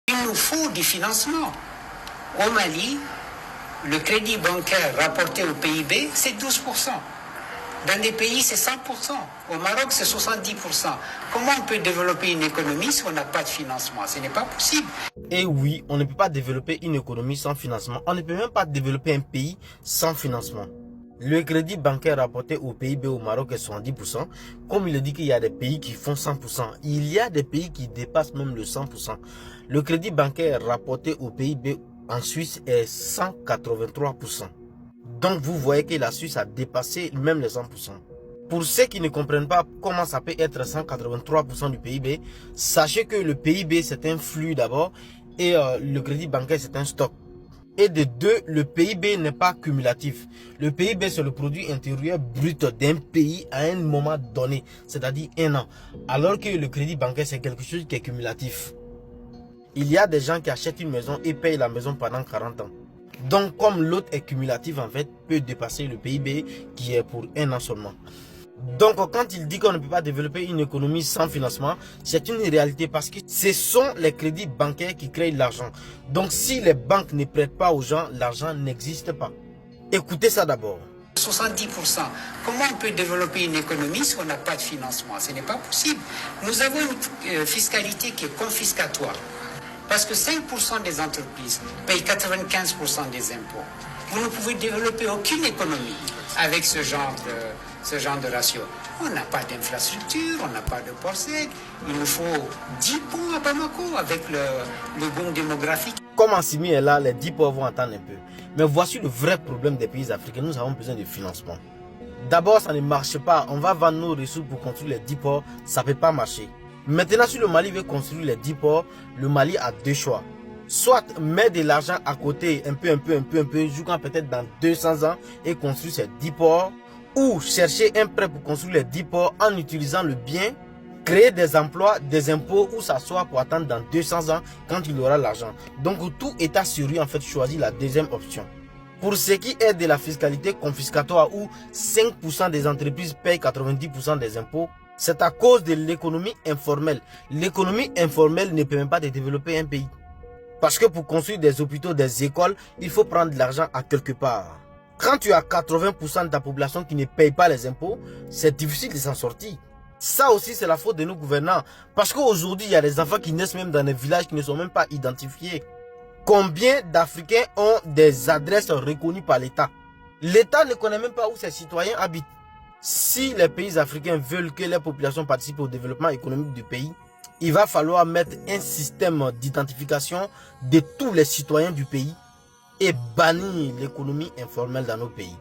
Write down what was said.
Il nous faut du financement. Au Mali, le crédit bancaire rapporté au PIB, c'est 12%. Dans des pays, c'est 100%. Au Maroc, c'est 70%. Comment on peut développer une économie si on n'a pas de financement? Ce n'est pas possible. Et oui, on ne peut pas développer une économie sans financement. On ne peut même pas développer un pays sans financement. Le crédit bancaire rapporté au PIB au Maroc est 70%. Comme il dit qu'il y a des pays qui font 100%. Il y a des pays qui dépassent même le 100%. Le crédit bancaire rapporté au PIB en Suisse est 183%. Donc vous voyez que la Suisse a dépassé même les 100%. Pour ceux qui ne comprennent pas comment ça peut être 183% du PIB, sachez que le PIB c'est un flux d'abord et le crédit bancaire c'est un stock. Et de deux, le PIB n'est pas cumulatif. Le PIB c'est le produit intérieur brut d'un pays à un moment donné, c'est-à-dire un an. Alors que le crédit bancaire c'est quelque chose qui est cumulatif. Il y a des gens qui achètent une maison et payent la maison pendant 40 ans. Donc comme l'autre est cumulatif en fait, peut dépasser le PIB qui est pour un an seulement. Donc quand il dit qu'on ne peut pas développer une économie sans financement, c'est une réalité parce que ce sont les crédits bancaires qui créent l'argent. Donc si les banques ne prêtent pas aux gens, l'argent n'existe pas. Écoutez ça d'abord. 70%. Comment on peut développer une économie si on n'a pas de financement? Ce n'est pas possible. Nous avons une fiscalité qui est confiscatoire. Parce que 5% des entreprises payent 95% des impôts. Vous ne pouvez développer aucune économie avec ce genre de ratio. On n'a pas d'infrastructure, on n'a pas de port sec. Il nous faut 10 ponts à Bamako avec le boom démographique. Comme Assimi est là, les 10 ports vont entendre un peu. Mais voici le vrai problème des pays africains. Nous avons besoin de financement. D'abord, ça ne marche pas. On va vendre nos ressources pour construire les 10 ports. Ça ne peut pas marcher. Maintenant, si le Mali veut construire les 10 ports, le Mali a deux choix. Soit mettre de l'argent à côté, un peu, jusqu'à peut-être dans 200 ans et construire ces 10 ports. Ou chercher un prêt pour construire les 10 ports en utilisant le bien, créer des emplois, des impôts ou s'asseoir pour attendre dans 200 ans quand il aura l'argent. Donc tout État sérieux en fait choisit la deuxième option. Pour ce qui est de la fiscalité confiscatoire où 5% des entreprises payent 90% des impôts, c'est à cause de l'économie informelle. L'économie informelle ne permet pas de développer un pays. Parce que pour construire des hôpitaux, des écoles, il faut prendre de l'argent à quelque part. Quand tu as 80% de ta population qui ne paye pas les impôts, c'est difficile de s'en sortir. Ça aussi, c'est la faute de nos gouvernants. Parce qu'aujourd'hui, il y a des enfants qui naissent même dans des villages qui ne sont même pas identifiés. Combien d'Africains ont des adresses reconnues par l'État? L'État ne connaît même pas où ses citoyens habitent. Si les pays africains veulent que les populations participent au développement économique du pays, il va falloir mettre un système d'identification de tous les citoyens du pays et bannir l'économie informelle dans nos pays.